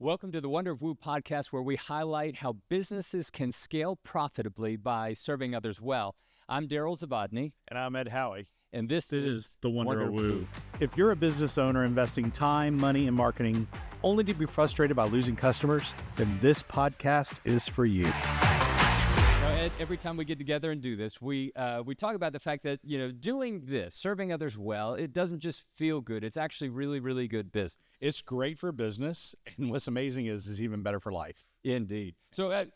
Welcome to the Wonder of WOOO podcast, where we highlight how businesses can scale profitably by serving others well. I'm Daryl Zavadny. And I'm Ed Howie. And this is the Wonder of WOOO. If you're a business owner investing time, money, and marketing only to be frustrated by losing customers, then this podcast is for you. Ed, every time we get together and do this, we talk about the fact that, doing this, serving others well, it doesn't just feel good. It's actually really, really good business. It's great for business, and what's amazing is it's even better for life. Indeed. So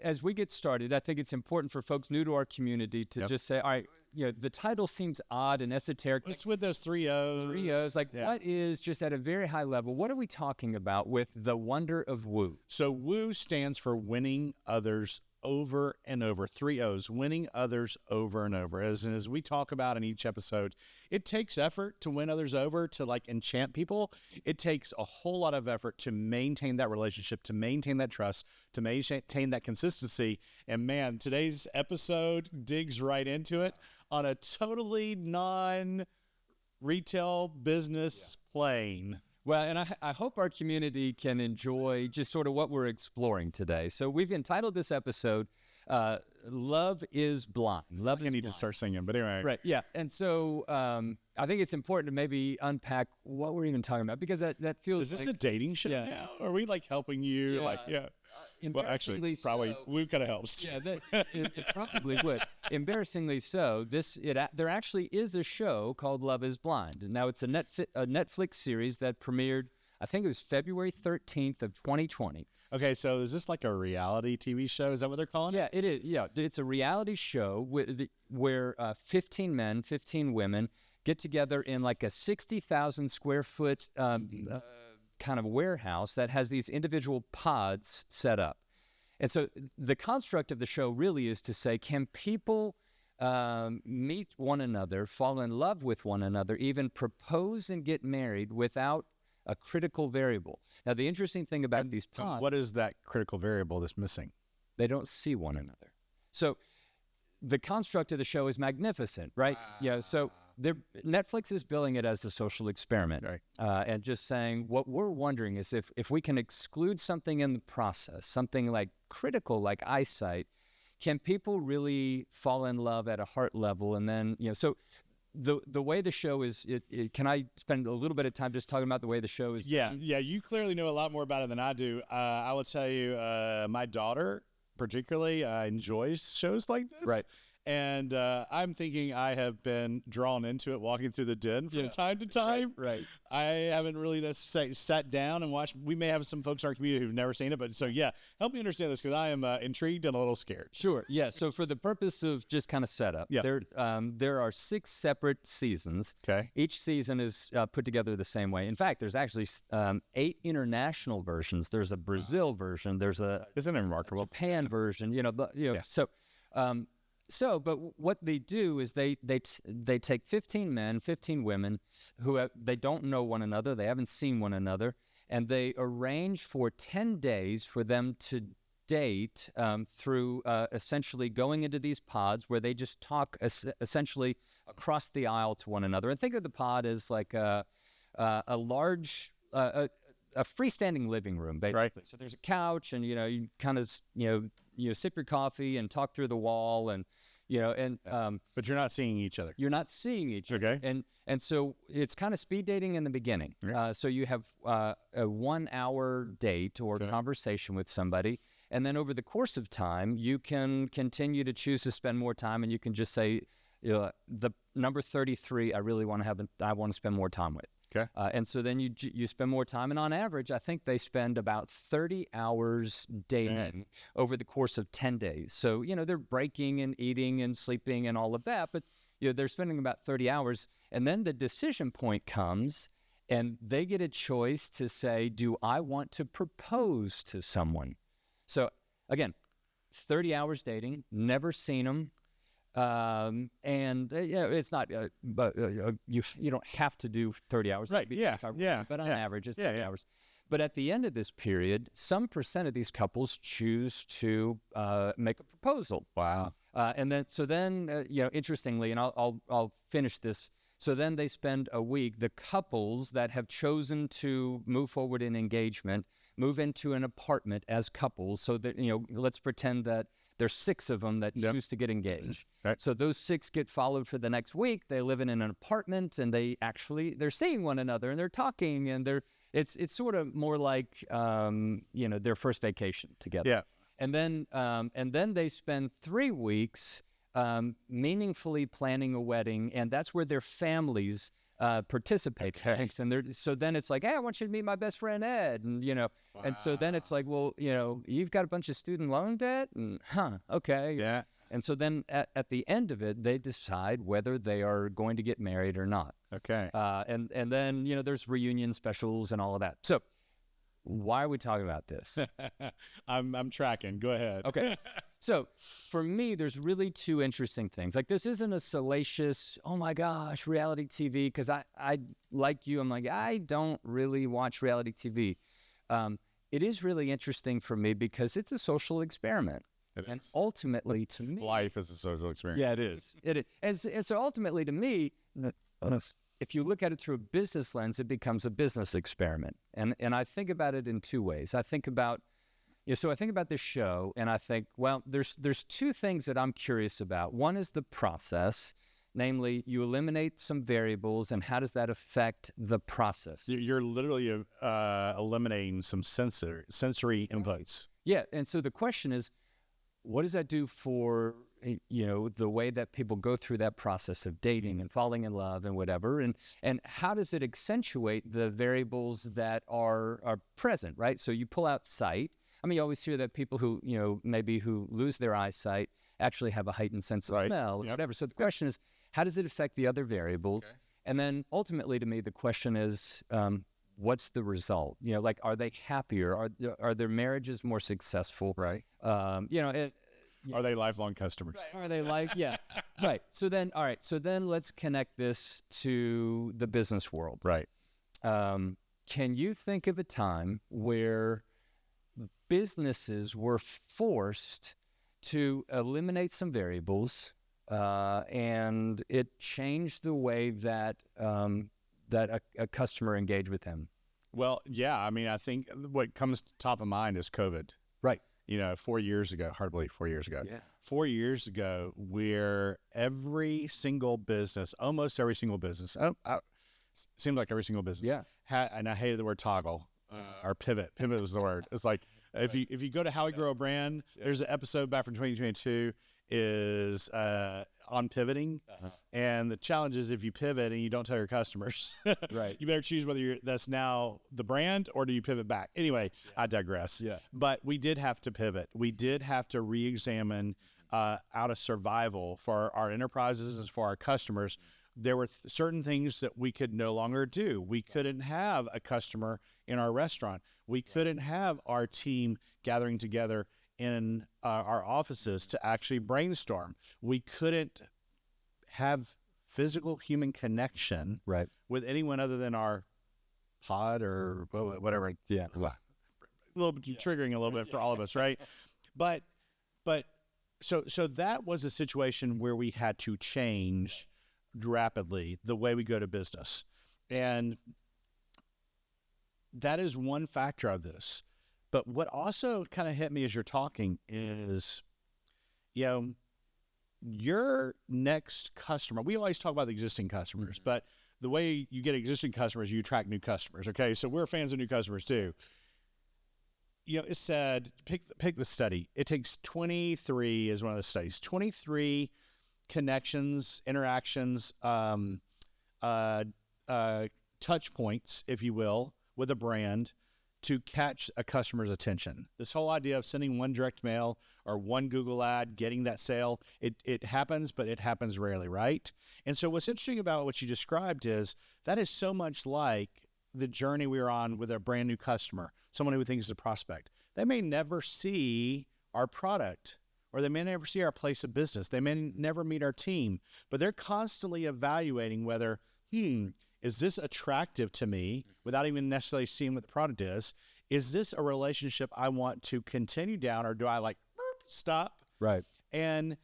as we get started, I think it's important for folks new to our community to just say, all right, the title seems odd and esoteric. What's with those three O's? What is, just at a very high level, what are we talking about with the Wonder of WOOO? So WOOO stands for winning others over and over. 3 O's, winning others over and over. As we talk about in each episode, it takes effort to win others over, to enchant people. It takes a whole lot of effort to maintain that relationship, to maintain that trust, to maintain that consistency. And man, today's episode digs right into it on a totally non-retail business plane. Well, and I hope our community can enjoy just sort of what we're exploring today. So we've entitled this episode, Love is Blind. I need to start singing, but anyway. Right, yeah. And so I think it's important to maybe unpack what we're even talking about, because that feels Is this a dating show now? Are we helping you? Well, actually, probably so, WOOO kind of helps. Yeah, it probably would. Embarrassingly so, there actually is a show called Love is Blind. Now, it's a Netflix series that premiered, I think it was February 13th of 2020. Okay, so is this like a reality TV show? Is that what they're calling it? Yeah, it is. Yeah, it's a reality show where 15 men, 15 women get together in like a 60,000 square foot kind of warehouse that has these individual pods set up. And so the construct of the show really is to say, can people meet one another, fall in love with one another, even propose and get married without a critical variable? Now, the interesting thing about these pods... What is that critical variable that's missing? They don't see one another. So the construct of the show is magnificent, right? Yeah. So Netflix is billing it as a social experiment, right? And just saying, what we're wondering is if we can exclude something in the process, something like critical, like eyesight, can people really fall in love at a heart level? And then, so the way the show is, can I spend a little bit of time just talking about the way the show is? Yeah. You clearly know a lot more about it than I do. I will tell you, my daughter particularly enjoys shows like this. Right. And I'm thinking I have been drawn into it walking through the den from time to time. Right. I haven't really necessarily sat down and watched. We may have some folks in our community who've never seen it. But so, help me understand this, because I am intrigued and a little scared. Sure. Yeah. So for the purpose of just kind of setup, there are 6 separate seasons. Okay. Each season is put together the same way. In fact, there's actually 8 international versions. There's a Brazil version. There's Isn't it remarkable? Japan version. But what they do is they take 15 men, 15 women they don't know one another, they haven't seen one another, and they arrange for 10 days for them to date through essentially going into these pods where they just talk essentially across the aisle to one another. And think of the pod as like a large... a freestanding living room, basically. Right. So there's a couch, and you kind of sip your coffee and talk through the wall, and but you're not seeing each other. You're not seeing each other. Okay. And so it's kind of speed dating in the beginning. Right. So you have a 1-hour date or conversation with somebody, and then over the course of time, you can continue to choose to spend more time, and you can just say, the number 33, I want to spend more time with. Okay. And so then you spend more time, and on average, I think they spend about 30 hours dating over the course of 10 days. So, they're breaking and eating and sleeping and all of that, but they're spending about 30 hours. And then the decision point comes, and they get a choice to say, do I want to propose to someone? So again, 30 hours dating, never seen them. It's not, but you don't have to do 30 hours. Right. But on average, it's 30 hours. But at the end of this period, some percent of these couples choose to make a proposal. Wow. And then, interestingly, and I'll finish this. So then they spend a week. The couples that have chosen to move forward in engagement move into an apartment as couples. So that, let's pretend that there's 6 of them that choose to get engaged. Right. So those 6 get followed for the next week. They live in an apartment, and they're seeing one another, and they're talking, and it's sort of more like their first vacation together. Yeah. And then they spend 3 weeks meaningfully planning a wedding, and that's where their families participate. Okay. And so then it's like, hey, I want you to meet my best friend Ed, and and so then it's like, well, you've got a bunch of student loan debt, and okay, Yeah. And so then at the end of it, they decide whether they are going to get married or not. Okay. And then there's reunion specials and all of that. So why are we talking about this? I'm tracking. Go ahead. Okay. So for me, there's really 2 interesting things. Like, this isn't a salacious, oh my gosh, reality TV, because I like you, I'm like, I don't really watch reality TV. It is really interesting for me because it's a social experiment. And ultimately, to me, Life is a social experience. yeah, it is. It is. And so ultimately, to me, if you look at it through a business lens, it becomes a business experiment. And I think about it in 2 ways. I think about this show, and I think, well, there's 2 things that I'm curious about. One is the process, namely, you eliminate some variables, and how does that affect the process? You're literally eliminating some sensory inputs. Yeah, and so the question is, what does that do for the way that people go through that process of dating and falling in love and whatever, and how does it accentuate the variables that are present, right? So you pull out sight. I mean, you always hear that people who who lose their eyesight actually have a heightened sense of smell or whatever. So the question is, how does it affect the other variables? Okay. And then ultimately, to me, the question is, what's the result? Like, are they happier? Are their marriages more successful? Right. Are they lifelong customers? Right. Are they right. So then let's connect this to the business world. Right. Can you think of a time where businesses were forced to eliminate some variables, and it changed the way that a customer engaged with them? Well, yeah. I mean, I think what comes top of mind is COVID. Right. 4 years ago, hard to believe 4 years ago. Yeah. 4 years ago, where every single business, almost every single business, seemed like every single business, and I hated the word toggle or pivot. Pivot was the word. It's like, if you go to How We Grow a Brand, there's an episode back from 2022 is on pivoting, and the challenge is if you pivot and you don't tell your customers, right, you better choose whether that's now the brand or do you pivot back. Anyway, I digress. Yeah. But we did have to pivot. We did have to re-examine out of survival for our enterprises and for our customers. There were certain things that we could no longer do. We couldn't have a customer in our restaurant. We couldn't have our team gathering together in our offices to actually brainstorm. We couldn't have physical human connection with anyone other than our pod or whatever. Yeah. A little bit triggering a little bit for all of us, right? But so that was a situation where we had to change rapidly the way we go to business. And that is one factor of this. But what also kind of hit me as you're talking is, your next customer, we always talk about the existing customers, but the way you get existing customers, you attract new customers. Okay. So we're fans of new customers too. It said, pick the study. It takes 23 is one of the studies, 23 connections, interactions, touch points, if you will, with a brand to catch a customer's attention. This whole idea of sending one direct mail or one Google ad, getting that sale, it happens, but it happens rarely, right? And so what's interesting about what you described is that is so much like the journey we are on with a brand new customer, someone who thinks is a prospect. They may never see our product, or they may never see our place of business. They may never meet our team, but they're constantly evaluating whether, is this attractive to me without even necessarily seeing what the product is? Is this a relationship I want to continue down, or do I stop? Right. And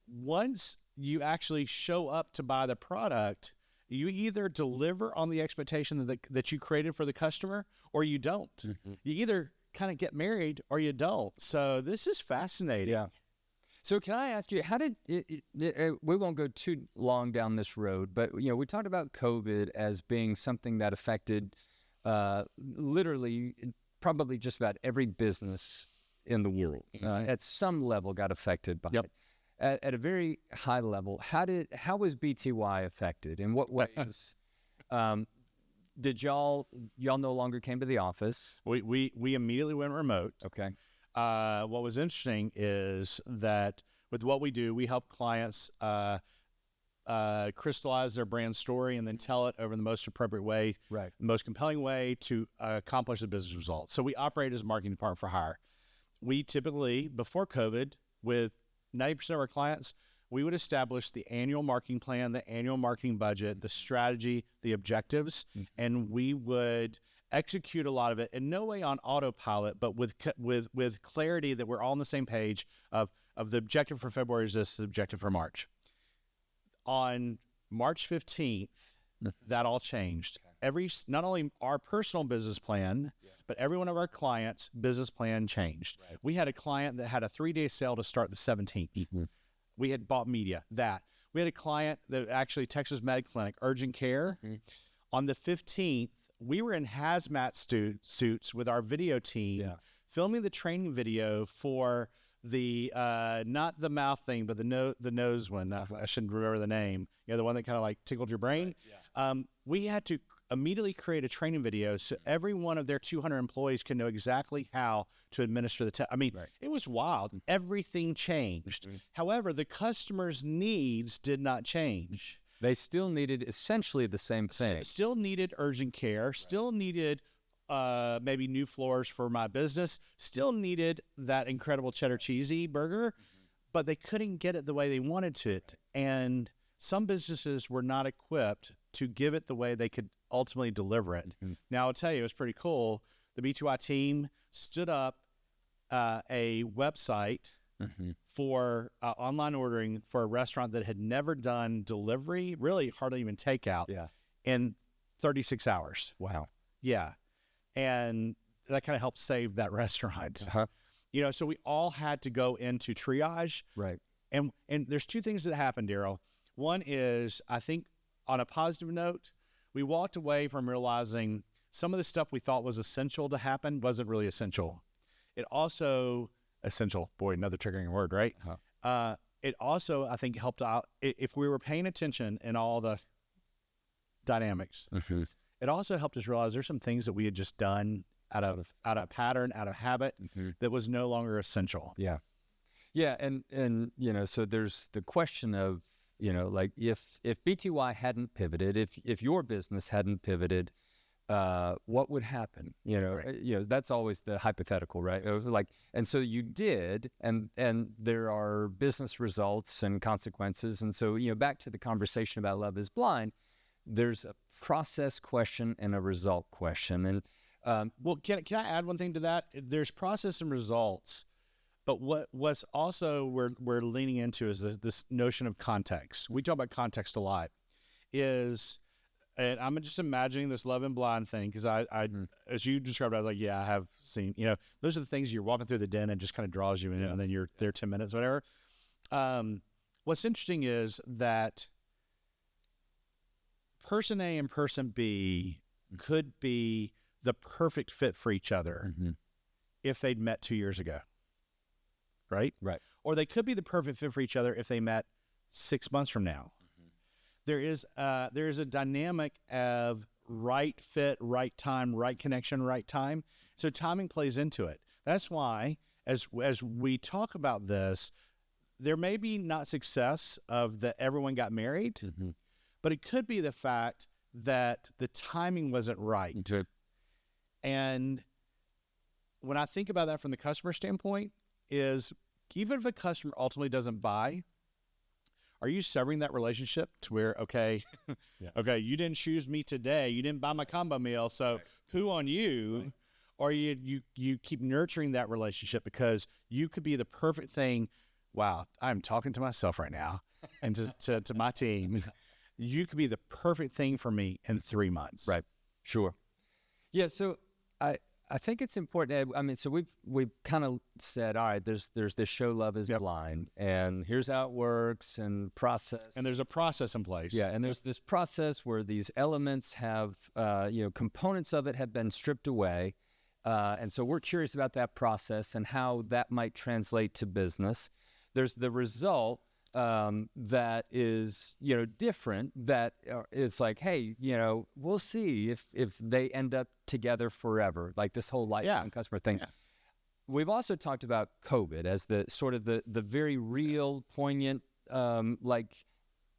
once you actually show up to buy the product, you either deliver on the expectation that you created for the customer, or you don't. Mm-hmm. You either kind of get married or you don't. So this is fascinating. Yeah. So can I ask you, how did we won't go too long down this road, but we talked about COVID as being something that affected literally probably just about every business in the world at some level got affected by it. At a very high level, how was BTY affected? In what ways? Did y'all no longer came to the office? We immediately went remote. Okay. What was interesting is that with what we do, we help clients crystallize their brand story and then tell it over the most appropriate way, right? The most compelling way to accomplish the business results. So we operate as a marketing department for hire. We typically, before COVID, with 90% of our clients, we would establish the annual marketing plan, the annual marketing budget, the strategy, the objectives, and we would execute a lot of it in no way on autopilot, but with clarity that we're all on the same page of the objective for February is this, the objective for March. On March 15th, that all changed. Not only our personal business plan, but every one of our clients' business plan changed. Right. We had a client that had a 3-day sale to start the 17th. We had bought media, that. We had a client that actually Texas Med Clinic, urgent care. On the 15th, we were in hazmat suits with our video team, filming the training video for the, not the mouth thing, but the nose one. I shouldn't remember the name. The one that kind of like tickled your brain. Right. We had to immediately create a training video so every one of their 200 employees can know exactly how to administer the test. I mean, It was wild. Everything changed. However, the customer's needs did not change. They still needed essentially the same thing. Still needed urgent care, still needed maybe new floors for my business, still needed that incredible cheddar cheesy burger, but they couldn't get it the way they wanted to. And some businesses were not equipped to give it the way they could ultimately deliver it. Now, I'll tell you, it was pretty cool. The B2I team stood up a website for online ordering for a restaurant that had never done delivery, really hardly even takeout, in 36 hours. Wow. Yeah. And that kind of helped save that restaurant. So we all had to go into triage. Right. And there's two things that happened, Daryl. One is, I think, on a positive note, we walked away from realizing some of the stuff we thought was essential to happen wasn't really essential. It also, essential, boy, another triggering word, right? It also, I think, helped out. If we were paying attention in all the dynamics, it also helped us realize there's some things that we had just done out of pattern, out of habit, that was no longer essential. Yeah. And so there's the question of, like if BTY hadn't pivoted, if your business hadn't pivoted, what would happen? That's always the hypothetical, right? It was like, and so you did, and there are business results and consequences. And so, back to the conversation about Love is Blind, there's a process question and a result question. And well, can I add one thing to that? There's process and results. But what's also we're leaning into is this notion of context. We talk about context a lot. And I'm just imagining this Love and Blind thing because I as you described it, I was like, yeah, I have seen. Those are the things you're walking through the den and just kind of draws you in, and then you're there 10 minutes, whatever. What's interesting is that person A and person B could be the perfect fit for each other if they'd met 2 years ago. Right? Or they could be the perfect fit for each other if they met 6 months from now. There is a dynamic of right fit, right time, right connection, right time. So timing plays into it. That's why, as we talk about this, there may be not success of that everyone got married, but it could be the fact that the timing wasn't right. And when I think about that from the customer standpoint, is even if a customer ultimately doesn't buy, are you severing that relationship to where, okay, you didn't choose me today, you didn't buy my combo meal, so poo on you, or you keep nurturing that relationship because you could be the perfect thing. Wow, I'm talking to myself right now and to my team. You could be the perfect thing for me in 3 months. Right. Sure. Yeah. So I think it's important. I mean, so we've kind of said, all right, there's this show, Love is Blind, and here's how it works and process. And there's a process in place. Yeah, and there's this process where these elements have, components of it have been stripped away, and so we're curious about that process and how that might translate to business. There's the result. That is, different, that is like, hey, we'll see if they end up together forever, like this whole lifelong customer thing. Yeah. We've also talked about COVID as the sort of the very real, poignant, like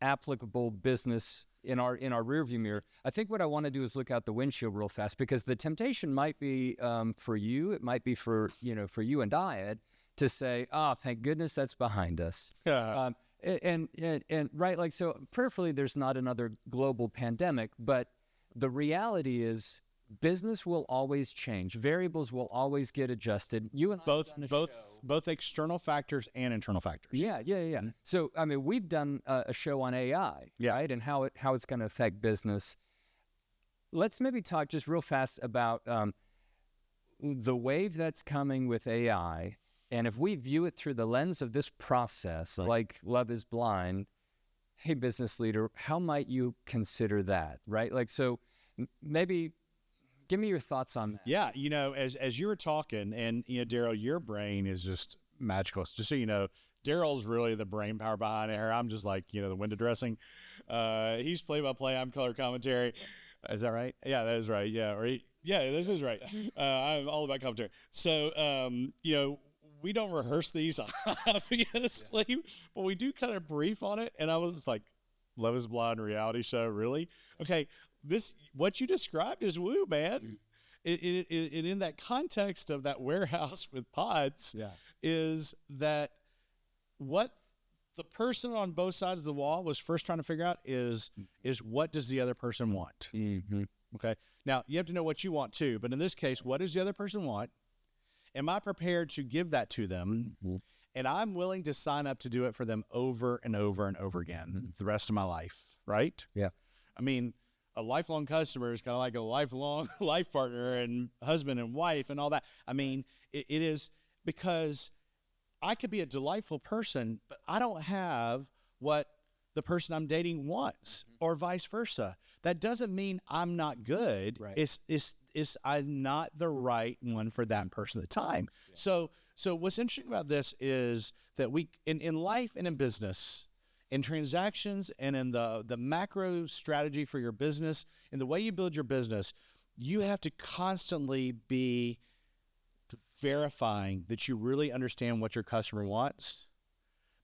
applicable business in our rearview mirror. I think what I want to do is look out the windshield real fast, because the temptation might be for you, it might be for you and I, Ed, to say, oh, thank goodness that's behind us. And right, like, so prayerfully there's not another global pandemic, but the reality is business will always change. Variables will always get adjusted. You and I have done a show. Both external factors and internal factors. Yeah. So, I mean, we've done a show on AI, right, and how it's going to affect business. Let's maybe talk just real fast about the wave that's coming with AI. And if we view it through the lens of this process, like Love is Blind, hey, business leader, how might you consider that, right? Like, so maybe give me your thoughts on that. Yeah, as you were talking, and, Daryl, your brain is just magical. Just so you know, Daryl's really the brain power behind it. I'm just like, the window dressing. He's play-by-play, I'm color commentary. Is that right? Yeah, that is right. Yeah, this is right. I'm all about commentary. So, we don't rehearse these obviously, but we do kind of brief on it. And I was like, Love is Blind reality show, really? Okay, what you described is WOOO, man. In that context of that warehouse with pods, is that what the person on both sides of the wall was first trying to figure out is what does the other person want? Mm-hmm. Okay, now you have to know what you want too, but in this case, what does the other person want? Am I prepared to give that to them? Mm-hmm. And I'm willing to sign up to do it for them over and over and over again the rest of my life, right? Yeah. I mean, a lifelong customer is kind of like a lifelong life partner and husband and wife and all that. I mean, it is, because I could be a delightful person, but I don't have what the person I'm dating wants, or vice versa. That doesn't mean I'm not good. Right. It's I'm not the right one for that person at the time. Yeah. So what's interesting about this is that we in life and in business, in transactions and in the macro strategy for your business, in the way you build your business, you have to constantly be verifying that you really understand what your customer wants,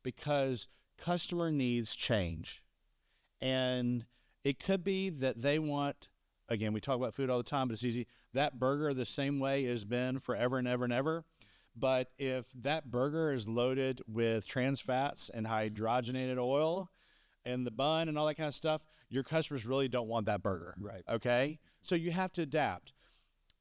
because customer needs change. And it could be that they want, again, we talk about food all the time, but it's easy, that burger the same way has been forever and ever and ever. But if that burger is loaded with trans fats and hydrogenated oil and the bun and all that kind of stuff, your customers really don't want that burger. Right. Okay? So you have to adapt.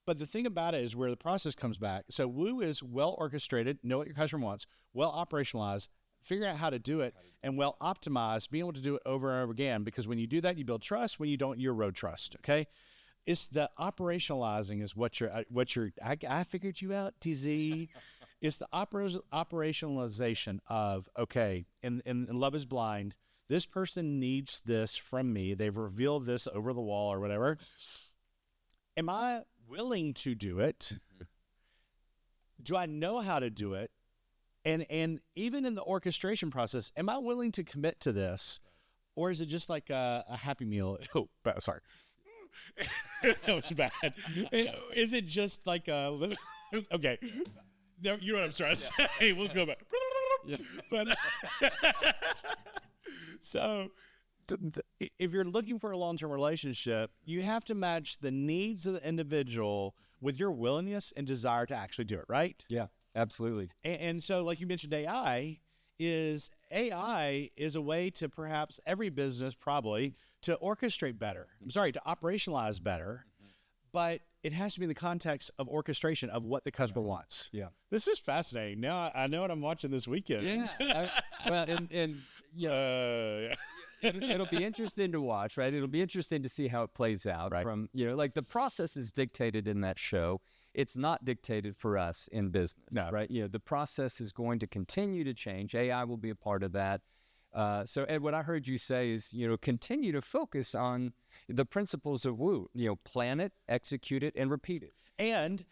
But the thing about it is where the process comes back. So WOOO is well orchestrated, know what your customer wants, well operationalized, figuring out how to do it, and well optimized, being able to do it over and over again. Because when you do that, you build trust. When you don't, you erode trust. Okay? It's the operationalizing is what you're. I figured you out, TZ. It's the operationalization of, okay, in Love is Blind, this person needs this from me. They've revealed this over the wall or whatever. Am I willing to do it? Do I know how to do it? And even in the orchestration process, am I willing to commit to this? Or is it just like a Happy Meal? Oh, sorry. That was bad. Is it just like a, okay. No, you know what I'm trying to say. We'll go back. Yeah. But so if you're looking for a long-term relationship, you have to match the needs of the individual with your willingness and desire to actually do it, right? Yeah, absolutely. And so, like you mentioned, AI is a way to perhaps every business probably to orchestrate better. I'm sorry, to operationalize better. But it has to be in the context of orchestration of what the customer wants. Yeah. This is fascinating. Now I know what I'm watching this weekend. Yeah. Well, it'll be interesting to watch, right? It'll be interesting to see how it plays out. Right. From, like the process is dictated in that show. it's not dictated for us in business, No. right? The process is going to continue to change. AI will be a part of that. So, Ed, what I heard you say is, continue to focus on the principles of WOOO. Plan it, execute it, and repeat it. And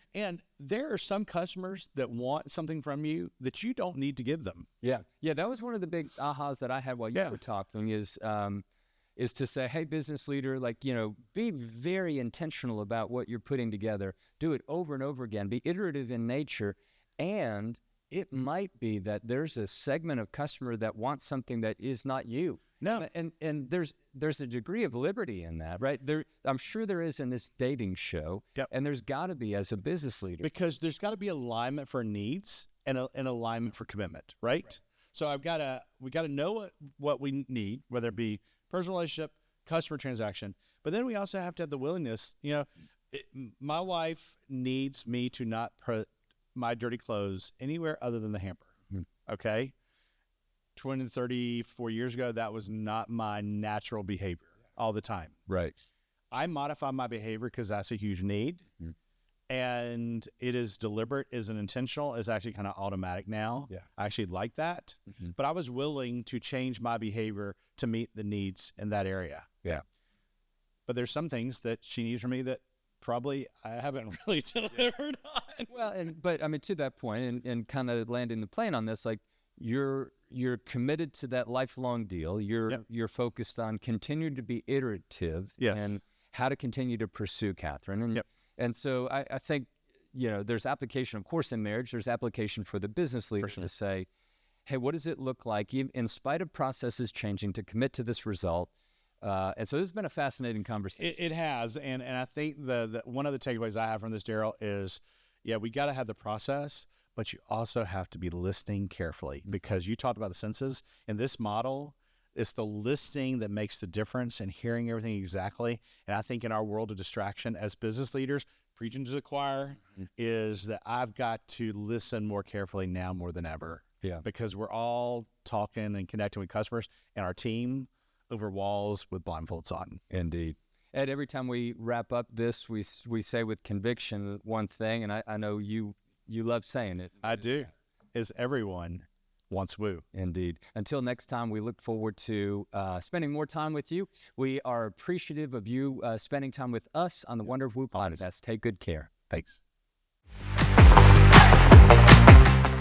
there are some customers that want something from you that you don't need to give them. Yeah, that was one of the big ahas that I had while you were talking is to say, hey, business leader, be very intentional about what you're putting together. Do it over and over again. Be iterative in nature, and it might be that there's a segment of customer that wants something that is not you. No. And there's a degree of liberty in that, right? I'm sure there is in this dating show, and there's got to be as a business leader. Because there's got to be alignment for needs and an alignment for commitment, right? So we got to know what we need, whether it be personal relationship, customer transaction, but then we also have to have the willingness. My wife needs me to not put my dirty clothes anywhere other than the hamper. Okay. 20, 30, 4 years ago, that was not my natural behavior all the time. Right. I modify my behavior because that's a huge need. And it is deliberate, isn't intentional, is actually kind of automatic now. Yeah. I actually like that. But I was willing to change my behavior to meet the needs in that area. Yeah. But there's some things that she needs from me that probably I haven't really delivered on. Well, but I mean, to that point, and kind of landing the plane on this, you're committed to that lifelong deal. You're focused on continuing to be iterative and how to continue to pursue Catherine. And so I think, there's application, of course, in marriage. There's application for the business leader to say, hey, what does it look like, in spite of processes changing, to commit to this result? And so this has been a fascinating conversation. It has. And I think the one of the takeaways I have from this, Daryl, is, we got to have the process, but you also have to be listening carefully, because you talked about the senses. In this model, it's the listening that makes the difference and hearing everything exactly. And I think in our world of distraction as business leaders, preaching to the choir is that I've got to listen more carefully now more than ever. Yeah. Because we're all talking and connecting with customers and our team over walls with blindfolds on. Indeed. Ed, every time we wrap up this, we say with conviction one thing, and I know you love saying it. I do. Is everyone wants WOOO. Indeed. Until next time, we look forward to spending more time with you. We are appreciative of you spending time with us on the Wonder of WOOO podcast. Take good care. Thanks.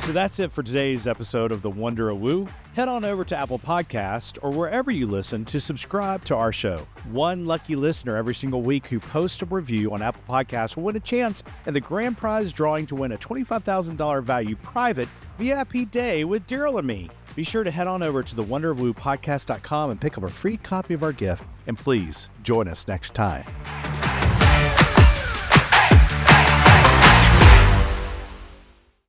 So that's it for today's episode of The Wonder of WOOO. Head on over to Apple Podcast or wherever you listen to subscribe to our show. One lucky listener every single week who posts a review on Apple Podcasts will win a chance in the grand prize drawing to win a $25,000 value private VIP day with Daryl and me. Be sure to head on over to thewonderofwoopodcast.com and pick up a free copy of our gift. And please join us next time.